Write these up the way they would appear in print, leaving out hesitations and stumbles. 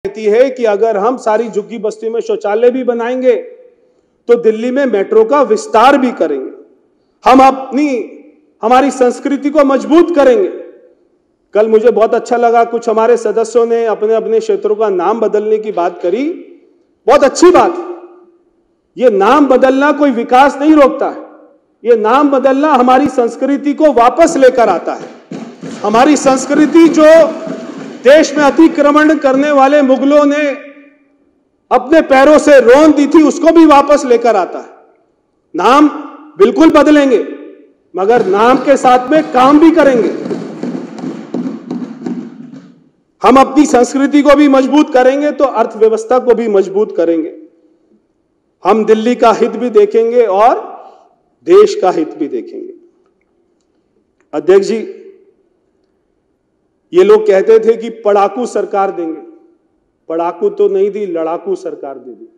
कहती है कि अगर हम सारी झुग्गी बस्तियों में शौचालय भी बनाएंगे तो दिल्ली में मेट्रो का विस्तार भी करेंगे, हम हमारी संस्कृति को मजबूत करेंगे। कल मुझे बहुत अच्छा लगा, कुछ हमारे सदस्यों ने अपने अपने क्षेत्रों का नाम बदलने की बात करी। बहुत अच्छी बात है। ये नाम बदलना कोई विकास नहीं रोकता है, ये नाम बदलना हमारी संस्कृति को वापस लेकर आता है। हमारी संस्कृति जो देश में अतिक्रमण करने वाले मुगलों ने अपने पैरों से रौंद दी थी, उसको भी वापस लेकर आता है। नाम बिल्कुल बदलेंगे, मगर नाम के साथ में काम भी करेंगे। हम अपनी संस्कृति को भी मजबूत करेंगे तो अर्थव्यवस्था को भी मजबूत करेंगे। हम दिल्ली का हित भी देखेंगे और देश का हित भी देखेंगे। अध्यक्ष जी, ये लोग कहते थे कि पढ़ाकू सरकार देंगे, पढ़ाकू तो नहीं दी, लड़ाकू सरकार दे दी।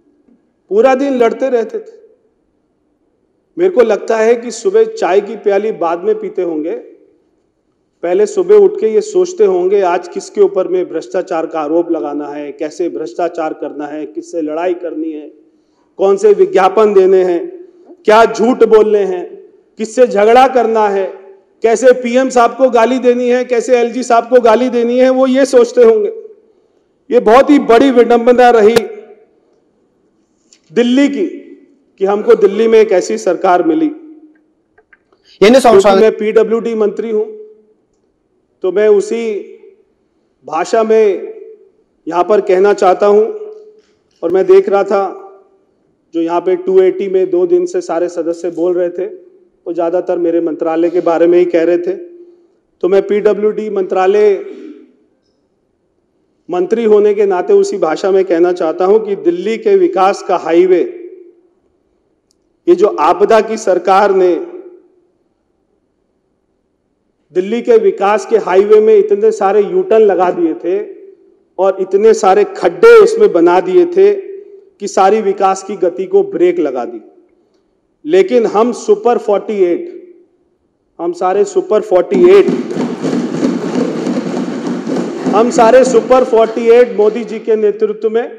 पूरा दिन लड़ते रहते थे। मेरे को लगता है कि सुबह चाय की प्याली बाद में पीते होंगे, पहले सुबह उठ के ये सोचते होंगे आज किसके ऊपर में भ्रष्टाचार का आरोप लगाना है, कैसे भ्रष्टाचार करना है, किससे लड़ाई करनी है, कौन से विज्ञापन देने हैं, क्या झूठ बोलने हैं, किससे झगड़ा करना है, कैसे पीएम साहब को गाली देनी है, कैसे एलजी साहब को गाली देनी है, वो ये सोचते होंगे। ये बहुत ही बड़ी विडंबना रही दिल्ली की कि हमको दिल्ली में एक ऐसी सरकार मिली। मैं पीडब्ल्यूडी मंत्री हूं तो मैं उसी भाषा में यहां पर कहना चाहता हूं। और मैं देख रहा था जो यहां पे 280 में 2 दिन से सारे सदस्य बोल रहे थे वो ज्यादातर मेरे मंत्रालय के बारे में ही कह रहे थे। तो मैं पीडब्ल्यूडी मंत्रालय मंत्री होने के नाते उसी भाषा में कहना चाहता हूं कि दिल्ली के विकास का हाईवे, ये जो आपदा की सरकार ने दिल्ली के विकास के हाईवे में इतने सारे यूटर्न लगा दिए थे और इतने सारे खड्डे इसमें बना दिए थे कि सारी विकास की गति को ब्रेक लगा दी। लेकिन हम सुपर 48, हम सारे सुपर 48 मोदी जी के नेतृत्व में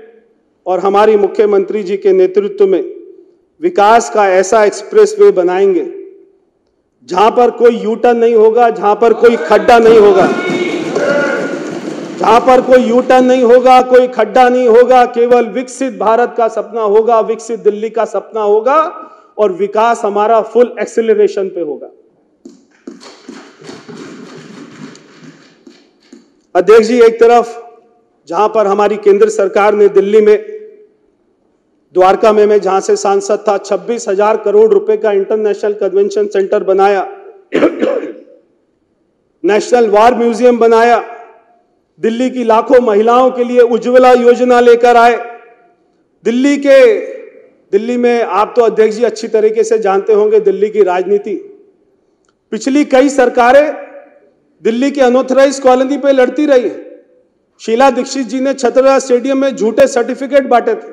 और हमारी मुख्यमंत्री जी के नेतृत्व में विकास का ऐसा एक्सप्रेसवे बनाएंगे जहां पर कोई यूटर्न नहीं होगा, जहां पर कोई खड्डा नहीं होगा, जहां पर कोई यूटर्न नहीं होगा, कोई खड्डा नहीं होगा। केवल विकसित भारत का सपना होगा, विकसित दिल्ली का सपना होगा और विकास हमारा फुल एक्सेलरेशन पे होगा। अध्यक्ष जी, एक तरफ जहां पर हमारी केंद्र सरकार ने दिल्ली में द्वारका में मैं जहां से सांसद था 26,000 करोड़ रुपए का इंटरनेशनल कन्वेंशन सेंटर बनाया, नेशनल वॉर म्यूजियम बनाया, दिल्ली की लाखों महिलाओं के लिए उज्ज्वला योजना लेकर आए। दिल्ली में आप तो अध्यक्ष जी अच्छी तरीके से जानते होंगे दिल्ली की राजनीति। पिछली कई सरकारें दिल्ली के अनऑथराइज्ड कॉलोनी पे लड़ती रही है। शीला दीक्षित जी ने छतरपुर स्टेडियम में झूठे सर्टिफिकेट बांटे थे,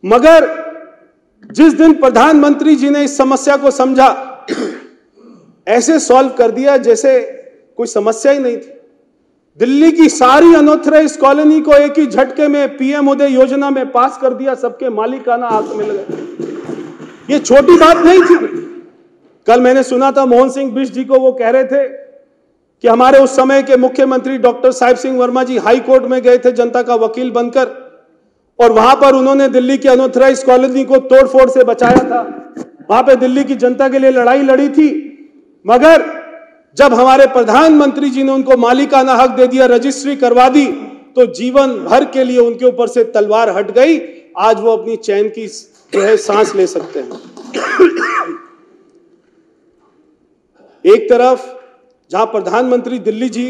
मगर जिस दिन प्रधानमंत्री जी ने इस समस्या को समझा, ऐसे सॉल्व कर दिया जैसे कोई समस्या ही नहीं थी। दिल्ली की सारी अनऑथराइज्ड कॉलोनी को एक ही झटके में पीएम उदय योजना में पास कर दिया, सबके मालिकाना हक मिल गए। ये छोटी बात नहीं थी। कल मैंने सुना था मोहन सिंह बिष्ट जी को, वो कह रहे थे कि हमारे उस समय के मुख्यमंत्री डॉक्टर साहिब सिंह वर्मा जी हाई कोर्ट में गए थे जनता का वकील बनकर और वहां पर उन्होंने दिल्ली की अनऑथराइज्ड कॉलोनी को तोड़फोड़ से बचाया था। वहां पे दिल्ली की जनता के लिए लड़ाई लड़ी थी, मगर जब हमारे प्रधानमंत्री जी ने उनको मालिकाना हक दे दिया, रजिस्ट्री करवा दी, तो जीवन भर के लिए उनके ऊपर से तलवार हट गई। आज वो अपनी चैन की जो है सांस ले सकते हैं। एक तरफ जहां प्रधानमंत्री दिल्ली जी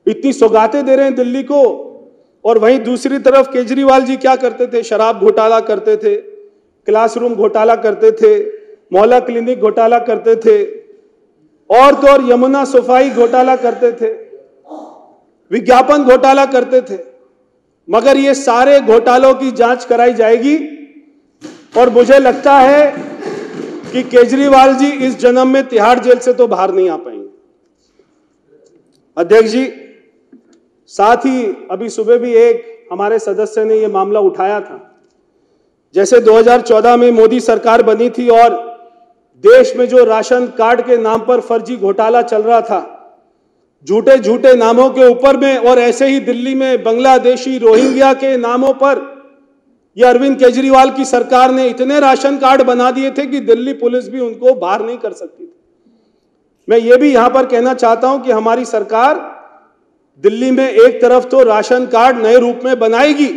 इतनी सौगातें दे रहे हैं दिल्ली को, और वहीं दूसरी तरफ केजरीवाल जी क्या करते थे? शराब घोटाला करते थे, क्लासरूम घोटाला करते थे, मोहल्ला क्लिनिक घोटाला करते थे, और तो और यमुना सफाई घोटाला करते थे, विज्ञापन घोटाला करते थे। मगर ये सारे घोटालों की जांच कराई जाएगी और मुझे लगता है कि केजरीवाल जी इस जन्म में तिहाड़ जेल से तो बाहर नहीं आ पाएंगे। अध्यक्ष जी, साथ ही अभी सुबह भी एक हमारे सदस्य ने यह मामला उठाया था। जैसे 2014 में मोदी सरकार बनी थी और देश में जो राशन कार्ड के नाम पर फर्जी घोटाला चल रहा था, झूठे झूठे नामों के ऊपर में, और ऐसे ही दिल्ली में बांग्लादेशी रोहिंग्या के नामों पर यह अरविंद केजरीवाल की सरकार ने इतने राशन कार्ड बना दिए थे कि दिल्ली पुलिस भी उनको बाहर नहीं कर सकती थी। मैं ये भी यहां पर कहना चाहता हूं कि हमारी सरकार दिल्ली में एक तरफ तो राशन कार्ड नए रूप में बनाएगी,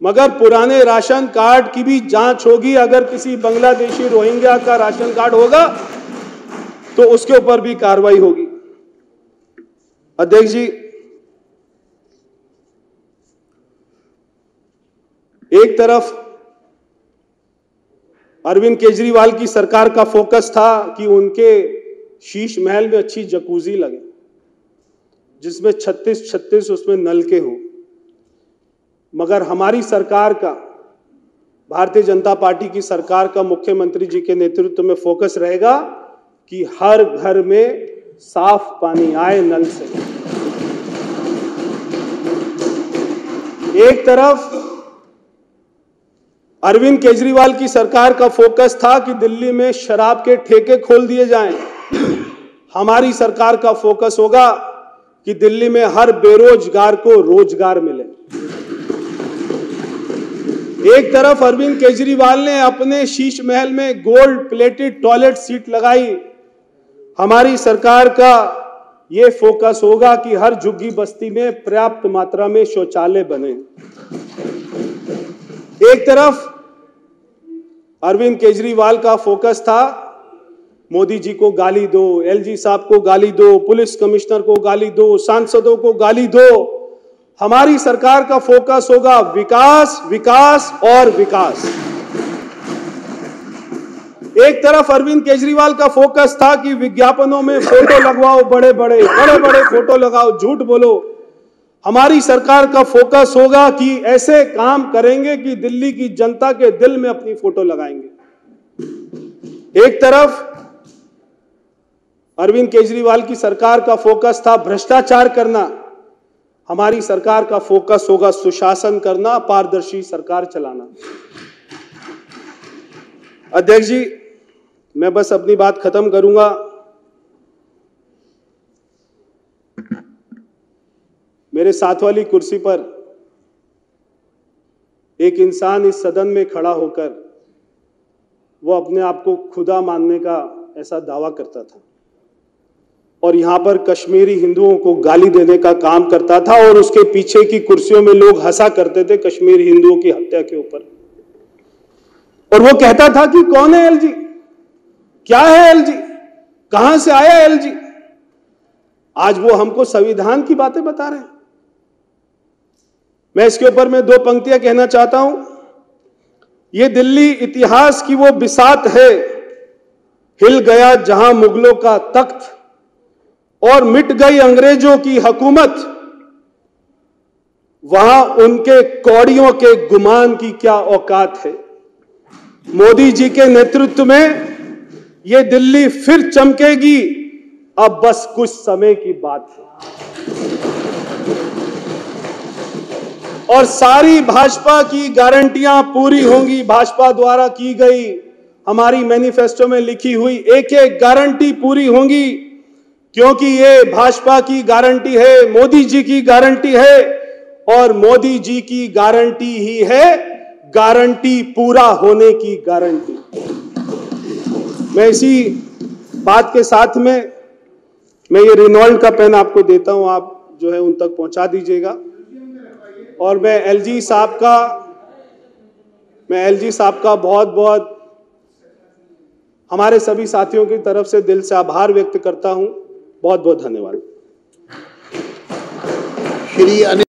मगर पुराने राशन कार्ड की भी जांच होगी। अगर किसी बांग्लादेशी रोहिंग्या का राशन कार्ड होगा तो उसके ऊपर भी कार्रवाई होगी। अध्यक्ष जी, एक तरफ अरविंद केजरीवाल की सरकार का फोकस था कि उनके शीश महल में अच्छी जकूजी लगे, जिसमें 36 उसमें नलके हो। मगर हमारी सरकार का, भारतीय जनता पार्टी की सरकार का मुख्यमंत्री जी के नेतृत्व में फोकस रहेगा कि हर घर में साफ पानी आए नल से। एक तरफ अरविंद केजरीवाल की सरकार का फोकस था कि दिल्ली में शराब के ठेके खोल दिए जाएं। हमारी सरकार का फोकस होगा कि दिल्ली में हर बेरोजगार को रोजगार मिले। एक तरफ अरविंद केजरीवाल ने अपने शीश महल में गोल्ड प्लेटेड टॉयलेट सीट लगाई। हमारी सरकार का यह फोकस होगा कि हर झुग्गी बस्ती में पर्याप्त मात्रा में शौचालय बने। एक तरफ अरविंद केजरीवाल का फोकस था मोदी जी को गाली दो, एलजी साहब को गाली दो, पुलिस कमिश्नर को गाली दो, सांसदों को गाली दो। हमारी सरकार का फोकस होगा विकास, विकास और विकास। एक तरफ अरविंद केजरीवाल का फोकस था कि विज्ञापनों में फोटो लगवाओ, बड़े बड़े फोटो लगाओ, झूठ बोलो। हमारी सरकार का फोकस होगा कि ऐसे काम करेंगे कि दिल्ली की जनता के दिल में अपनी फोटो लगाएंगे। एक तरफ अरविंद केजरीवाल की सरकार का फोकस था भ्रष्टाचार करना। हमारी सरकार का फोकस होगा सुशासन करना, पारदर्शी सरकार चलाना। अध्यक्ष जी, मैं बस अपनी बात खत्म करूंगा। मेरे साथ वाली कुर्सी पर एक इंसान इस सदन में खड़ा होकर वो अपने आप को खुदा मानने का ऐसा दावा करता था और यहां पर कश्मीरी हिंदुओं को गाली देने का काम करता था, और उसके पीछे की कुर्सियों में लोग हंसा करते थे कश्मीरी हिंदुओं की हत्या के ऊपर। और वो कहता था कि कौन है एलजी, क्या है एलजी, कहां से आया एलजी। आज वो हमको संविधान की बातें बता रहे हैं। मैं इसके ऊपर में दो पंक्तियां कहना चाहता हूं। ये दिल्ली इतिहास की वो बिसात है, हिल गया जहां मुगलों का तख्त और मिट गई अंग्रेजों की हुकूमत, वहां उनके कौड़ियों के गुमान की क्या औकात है। मोदी जी के नेतृत्व में ये दिल्ली फिर चमकेगी, अब बस कुछ समय की बात है। और सारी भाजपा की गारंटियां पूरी होंगी। भाजपा द्वारा की गई, हमारी मैनिफेस्टो में लिखी हुई एक एक गारंटी पूरी होंगी, क्योंकि ये भाजपा की गारंटी है, मोदी जी की गारंटी है, और मोदी जी की गारंटी ही है गारंटी पूरा होने की गारंटी। मैं इसी बात के साथ में मैं ये रेनॉल्ड का पेन आपको देता हूं, आप जो है उन तक पहुंचा दीजिएगा। और मैं एलजी साहब का बहुत बहुत हमारे सभी साथियों की तरफ से दिल से आभार व्यक्त करता हूं। बहुत बहुत धन्यवाद। श्री